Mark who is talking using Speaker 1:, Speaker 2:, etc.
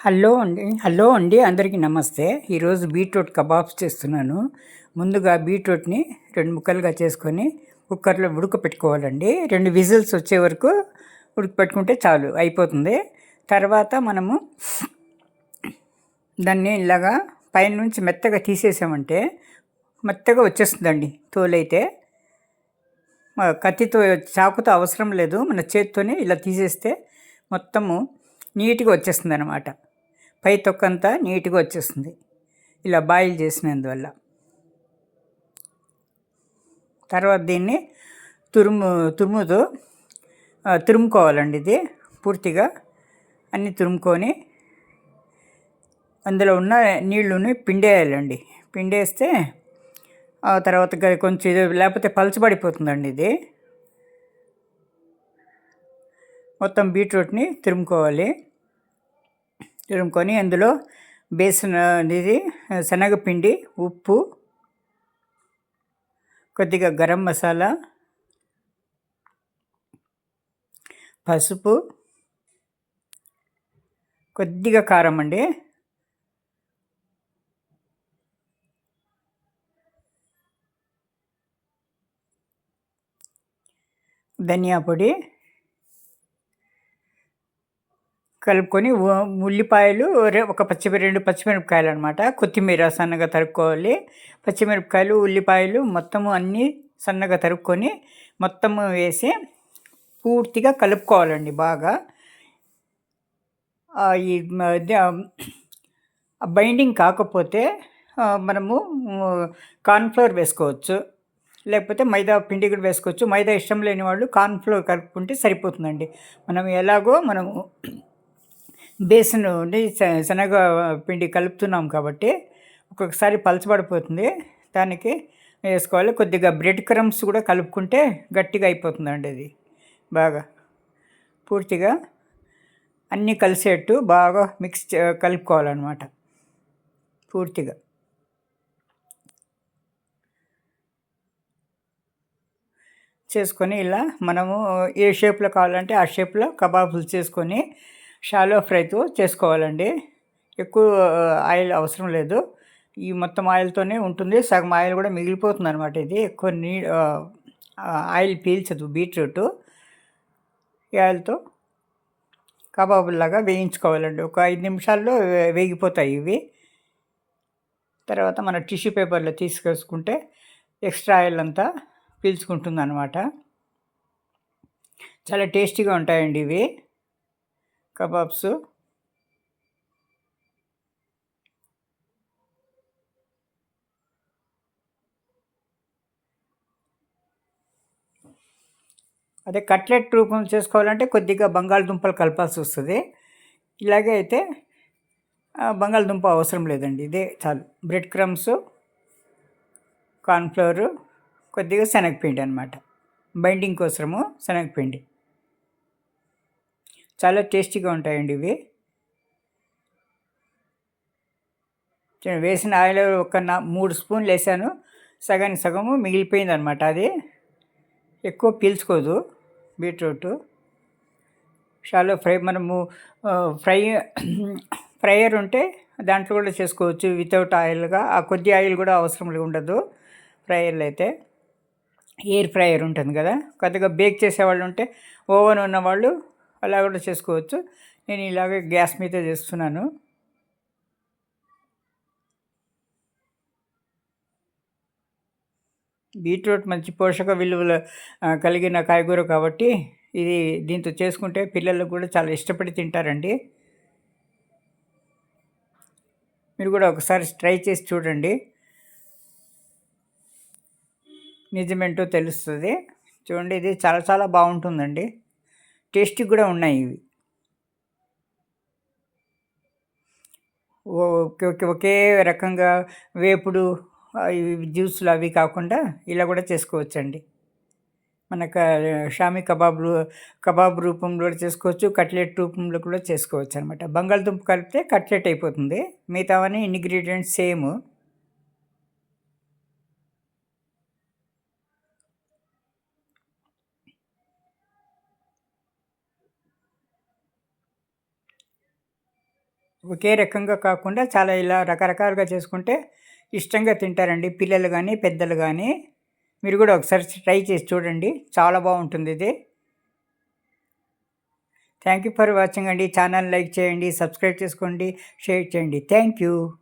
Speaker 1: Hello అండి, అందరికీ నమస్తే. ఈరోజు బీట్రూట్ కబాబ్స్ చేస్తున్నాను. ముందుగా బీట్రూట్ని 2 ముక్కలుగా చేసుకొని కుక్కర్లో ఉడకపెట్టుకోవాలండి. 2 విజిల్స్ వచ్చే వరకు ఉడకపెట్టుకుంటే చాలు, అయిపోతుంది. తర్వాత మనము దాన్ని ఇలాగా పైనుంచి మెత్తగా తీసేసామంటే మెత్తగా వచ్చేస్తుందండి తోలైతే. కత్తితో, చాకుతో అవసరం లేదు, మన చేత్తోనే ఇలా తీసేస్తే మొత్తము నీట్గా వచ్చేస్తుంది అన్నమాట. పై తొక్కంతా నీట్గా వచ్చేస్తుంది ఇలా బాయిల్ చేసినందువల్ల. తర్వాత దీన్ని తురుముతో తురుముకోవాలండి. ఇది పూర్తిగా అన్నీ తురుముకొని అందులో ఉన్న నీళ్ళని పిండేయాలండి. పిండేస్తే ఆ తర్వాత కొంచెం లేకపోతే పలచబడిపోతుందండి. ఇది మొత్తం బీట్రూట్ని తురుముకోవాలి. తురుముకొని అందులో బేసన్ అనేది శనగపిండి, ఉప్పు, కొద్దిగా గరం మసాలా, పసుపు, కొద్దిగా కారం అండి, ధనియా పొడి కలుపుకొని ఉల్లిపాయలు, ఒక 2 పచ్చిమిరపకాయలు అనమాట, కొత్తిమీర సన్నగా తరుక్కోవాలి. పచ్చిమిరపకాయలు, ఉల్లిపాయలు మొత్తము అన్నీ సన్నగా తరుక్కొని మొత్తము వేసి పూర్తిగా కలుపుకోవాలండి బాగా. ఈ బైండింగ్ కాకపోతే మనము కార్న్ఫ్లోర్ వేసుకోవచ్చు, లేకపోతే మైదా పిండి కూడా వేసుకోవచ్చు. మైదా ఇష్టం లేని వాళ్ళు కార్న్ఫ్లోర్ కలుపుకుంటే సరిపోతుందండి. మనము బేసన్ శనగ పిండి కలుపుతున్నాం కాబట్టి ఒక్కొక్కసారి పలచబడిపోతుంది, దానికి వేసుకోవాలి. కొద్దిగా బ్రెడ్ క్రమ్స్ కూడా కలుపుకుంటే గట్టిగా అయిపోతుందండి. అది బాగా పూర్తిగా అన్నీ కలిసేట్టు బాగా కలుపుకోవాలన్నమాట పూర్తిగా. చేసుకొని ఇలా మనము ఏ షేప్లో కావాలంటే ఆ షేప్లో కబాబులు చేసుకొని షాలో ఫ్రైతో చేసుకోవాలండి. ఎక్కువ ఆయిల్ అవసరం లేదు, ఈ మొత్తం ఆయిల్తోనే ఉంటుంది. సగం ఆయిల్ కూడా మిగిలిపోతుంది అనమాట. ఇది ఎక్కువ ఆయిల్ పీల్చదు బీట్రూట్. ఈ ఆయిల్తో కబాబుల్లాగా వేయించుకోవాలండి. ఒక 5 నిమిషాల్లో వేగిపోతాయి ఇవి. తర్వాత మన టిష్యూ పేపర్లో తీసుకేసుకుంటే ఎక్స్ట్రా ఆయిల్ అంతా పీల్చుకుంటుంది అనమాట. చాలా టేస్టీగా ఉంటాయండి ఇవి కబాబ్స్. అదే కట్లెట్ రూపం చేసుకోవాలంటే కొద్దిగా బంగాళదుంపలు కలపాల్సి వస్తుంది. ఇలాగే అయితే బంగాళదుంప అవసరం లేదండి, ఇదే చాలు. బ్రెడ్ క్రమ్స్, కార్న్ఫ్లోరు, కొద్దిగా శనగపిండి అనమాట, బైండింగ్ కోసము శనగపిండి. చాలా టేస్టీగా ఉంటాయండి ఇవి. వేసిన ఆయిల్ ఒక 3 స్పూన్లు వేసాను, సగానికి సగము మిగిలిపోయింది అనమాట. అది ఎక్కువ పీల్చుకోదు బీట్రూట్. షాలో ఫ్రై మనము ఫ్రైయర్ ఉంటే దాంట్లో కూడా చేసుకోవచ్చు వితౌట్ ఆయిల్గా. ఆ కొద్ది ఆయిల్ కూడా అవసరం ఉండదు ఫ్రైయర్లో అయితే. ఎయిర్ ఫ్రైయర్ ఉంటుంది కదా, కొద్దిగా బేక్ చేసేవాళ్ళు ఉంటే, ఓవెన్ ఉన్నవాళ్ళు అలా కూడా చేసుకోవచ్చు. నేను ఇలాగే గ్యాస్ మీద చేస్తున్నాను. బీట్రూట్ మంచి పోషక విలువలు కలిగిన కాయగూర కాబట్టి ఇది దీంతో చేసుకుంటే పిల్లలు కూడా చాలా ఇష్టపడి తింటారండి. మీరు కూడా ఒకసారి ట్రై చేసి చూడండి, నిజమేంటో తెలుస్తుంది. చూడండి, ఇది చాలా చాలా బాగుంటుందండి, టేస్టీ కూడా ఉన్నాయి ఇవి. ఒకే రకంగా వేపుడు జ్యూసులు అవి కాకుండా ఇలా కూడా చేసుకోవచ్చండి. మనకు షామీ కబాబ్ రూపంలో చేసుకోవచ్చు, కట్లెట్ రూపంలో కూడా చేసుకోవచ్చు అనమాట. బంగాళదుంప కలిపితే కట్లెట్ అయిపోతుంది, మిగతావన్నీ ఇంగ్రీడియంట్స్ సేమ్. ఒకే రకంగా కాకుండా చాలా ఇలా రకరకాలుగా చేసుకుంటే ఇష్టంగా తింటారండి పిల్లలు గానీ, పెద్దలు గానీ. మీరు గూడా ఒకసారి ట్రై చేసి చూడండి. చాలా బావుంటుందిది. థ్యాంక్ యూ ఫర్ వాచింగ్ అండి. ఛానల్ లైక్ చేయండి, సబ్స్క్రైబ్ చేసుకోండి, షేర్ చేయండి. Thank you.